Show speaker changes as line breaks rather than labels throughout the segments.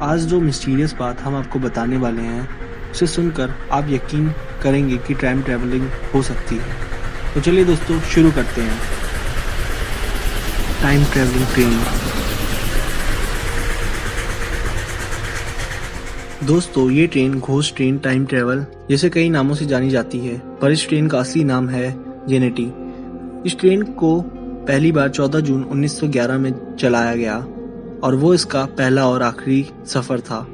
आज जो मिस्टीरियस बात हम आपको बताने वाले हैं उसे सुनकर आप यकीन करेंगे कि टाइम ट्रैवलिंग हो सकती है। तो चलिए दोस्तों शुरू करते हैं। Time travelling train. दोस्तों ये train ghost train time travel जैसे कई नामों से जानी जाती है, पर इस ट्रेन का असली नाम है जेनेटी। इस ट्रेन को पहली बार 14 जून 1911 में चलाया गया और वो इसका पहला और आखिरी सफर था।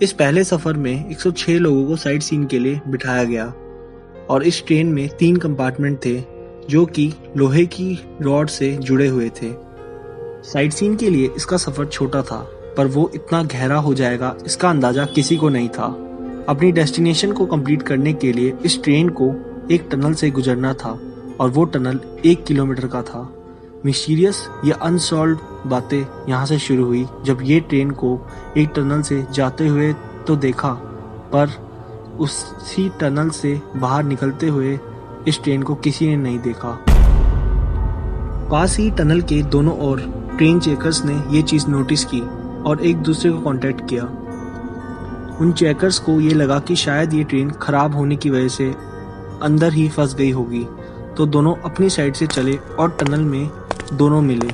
इस पहले सफर में 106 लोगों को साइट सीन के लिए बिठाया गया और इस ट्रेन में 3 कंपार्टमेंट थे जो कि लोहे की रॉड से जुड़े हुए थे। साइट सीन के लिए इसका सफर छोटा था, पर वो इतना गहरा हो जाएगा इसका अंदाजा किसी को नहीं था। अपनी डेस्टिनेशन को कंप्लीट करने के लिए इस ट्रेन को एक टनल से गुजरना था और वो टनल 1 किलोमीटर का था। मिस्टीरियस या अनसॉल्व्ड बातें यहाँ से शुरू हुई जब ये ट्रेन को एक टनल से जाते हुए तो देखा, पर उसी टनल से बाहर निकलते हुए इस ट्रेन को किसी ने नहीं देखा। पास ही टनल के दोनों ओर ट्रेन चेकर्स ने ये चीज़ नोटिस की और एक दूसरे को कांटेक्ट किया। उन चेकर्स को ये लगा कि शायद ये ट्रेन खराब होने की वजह से अंदर ही फंस गई होगी, तो दोनों अपनी साइड से चले और टनल में दोनों मिले,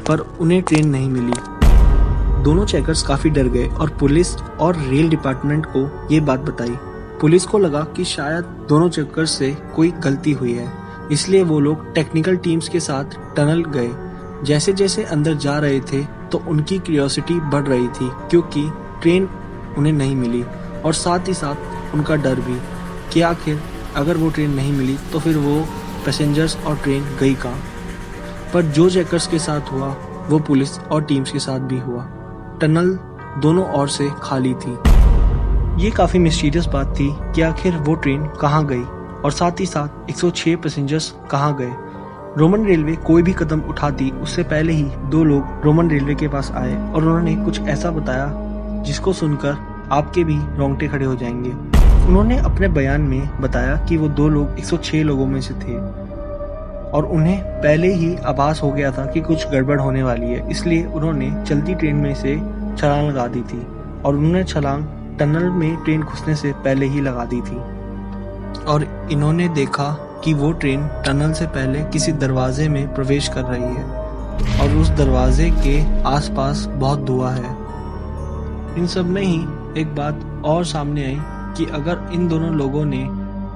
पर उन्हें ट्रेन नहीं मिली। दोनों चेकर्स काफ़ी डर गए और पुलिस और रेल डिपार्टमेंट को ये बात बताई। पुलिस को लगा कि शायद दोनों चेकर्स से कोई गलती हुई है, इसलिए वो लोग टेक्निकल टीम्स के साथ टनल गए। जैसे जैसे अंदर जा रहे थे तो उनकी क्यूरियोसिटी बढ़ रही थी क्योंकि ट्रेन उन्हें नहीं मिली और साथ ही साथ उनका डर भी कि आखिर अगर वो ट्रेन नहीं मिली तो फिर वो पैसेंजर्स और ट्रेन गई कहाँ। पर जो चेकर्स के साथ हुआ वो पुलिस और टीम्स के साथ भी हुआ। टनल दोनों ओर से खाली थी। ये काफ़ी मिस्टीरियस बात थी कि आखिर वो ट्रेन कहाँ गई और साथ ही साथ 106 पैसेंजर्स कहाँ गए। रोमन रेलवे कोई भी कदम उठाती उससे पहले ही 2 लोग रोमन रेलवे के पास आए और उन्होंने कुछ ऐसा बताया जिसको सुनकर आपके भी रोंगटे खड़े हो जाएंगे। उन्होंने अपने बयान में बताया कि वो 2 लोग 106 लोगों में से थे और उन्हें पहले ही आभास हो गया था कि कुछ गड़बड़ होने वाली है, इसलिए उन्होंने चलती ट्रेन में से छलांग लगा दी थी और उन्होंने छलांग टनल में ट्रेन घुसने से पहले ही लगा दी थी। और इन्होंने देखा कि वो ट्रेन टनल से पहले किसी दरवाजे में प्रवेश कर रही है और उस दरवाजे के आसपास बहुत धुआं है। इन सब में ही एक बात और सामने आई कि अगर इन दोनों लोगों ने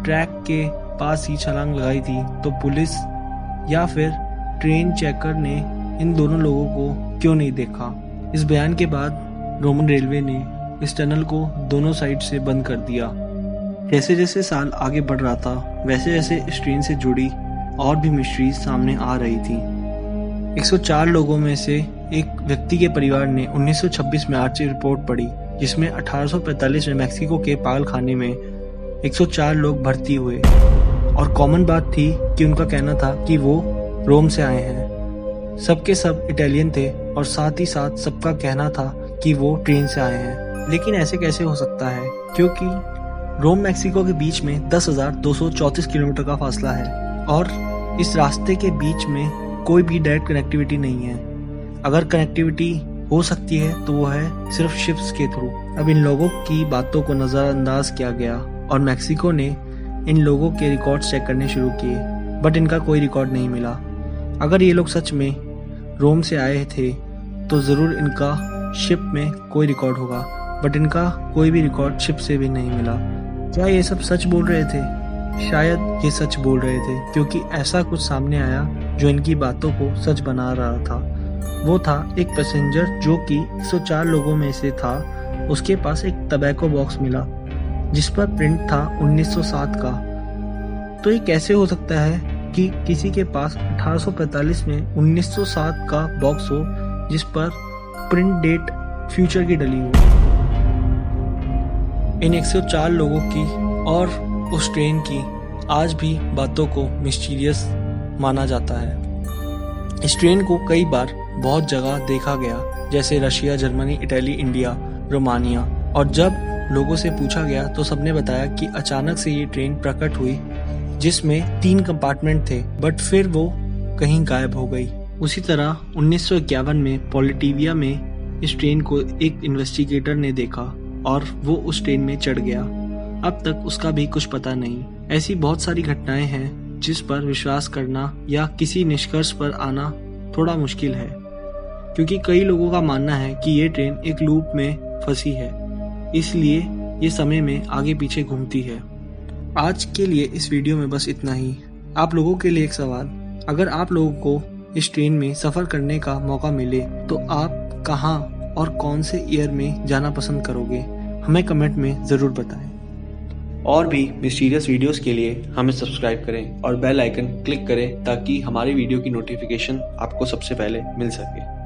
ट्रैक के पास ही छलांग लगाई थी तो पुलिस या फिर ट्रेन चेकर ने इन दोनों लोगों को क्यों नहीं देखा। इस बयान के बाद रोमन रेलवे ने इस टनल को दोनों साइड से बंद कर दिया। जैसे जैसे साल आगे बढ़ रहा था वैसे वैसे इस ट्रेन से जुड़ी और भी मिस्ट्रीज सामने आ रही थी। 104 लोगों में से एक व्यक्ति के परिवार ने 1926 में आर्ची रिपोर्ट पढ़ी जिसमें 1845 में मैक्सिको के पागलखाने में 104 लोग भर्ती हुए और कॉमन बात थी कि उनका कहना था कि वो रोम से आए हैं। सबके सब इटालियन थे और साथ ही साथ सबका कहना था कि वो ट्रेन से आए हैं। लेकिन ऐसे कैसे हो सकता है, क्योंकि रोम मैक्सिको के बीच में 10,234 किलोमीटर का फासला है और इस रास्ते के बीच में कोई भी डायरेक्ट कनेक्टिविटी नहीं है। अगर कनेक्टिविटी हो सकती है तो वो है सिर्फ शिप्स के थ्रू। अब इन लोगों की बातों को नज़रअंदाज किया गया और मैक्सिको ने इन लोगों के रिकॉर्ड्स चेक करने शुरू किए, बट इनका कोई रिकॉर्ड नहीं मिला। अगर ये लोग सच में रोम से आए थे तो ज़रूर इनका शिप में कोई रिकॉर्ड होगा, बट इनका कोई भी रिकॉर्ड शिप से भी नहीं मिला। क्या ये सब सच बोल रहे थे? शायद ये सच बोल रहे थे क्योंकि ऐसा कुछ सामने आया जो इनकी बातों को सच बना रहा था। वो था एक पैसेंजर जो कि 104 लोगों में से था। उसके पास एक टबैको बॉक्स मिला जिस पर प्रिंट था 1907 का। तो ये कैसे हो सकता है कि किसी के पास 1845 में 1907 का बॉक्स हो जिस पर प्रिंट डेट फ्यूचर की डली हो। इन 104 लोगों की और उस ट्रेन की आज भी बातों को मिस्टीरियस माना जाता है। इस ट्रेन को कई बार बहुत जगह देखा गया, जैसे Russia, Germany, Italy, India, Romania, और जब लोगों से पूछा गया तो सबने बताया कि अचानक से ये ट्रेन प्रकट हुई जिसमें 3 कंपार्टमेंट थे, बट फिर वो कहीं गायब हो गई। उसी तरह 1951 में पॉलिटिविया में इस ट्रेन को एक इन्वेस्टिगेटर ने देखा और वो उस ट्रेन में चढ़ गया। अब तक उसका भी कुछ पता नहीं। ऐसी बहुत सारी घटनाएं हैं जिस पर विश्वास करना या किसी निष्कर्ष पर आना थोड़ा मुश्किल है, क्योंकि कई लोगों का मानना है कि ये ट्रेन एक लूप में फंसी है, इसलिए ये समय में आगे पीछे घूमती है। आज के लिए इस वीडियो में बस इतना ही। आप लोगों के लिए एक सवाल, अगर आप लोगों को इस ट्रेन में सफ़र करने का मौका मिले तो आप कहाँ और कौन से ईयर में जाना पसंद करोगे? हमें कमेंट में ज़रूर बताएं।
और भी मिस्टीरियस वीडियोस के लिए हमें सब्सक्राइब करें और बेल आइकन क्लिक करें ताकि हमारी वीडियो की नोटिफिकेशन आपको सबसे पहले मिल सके।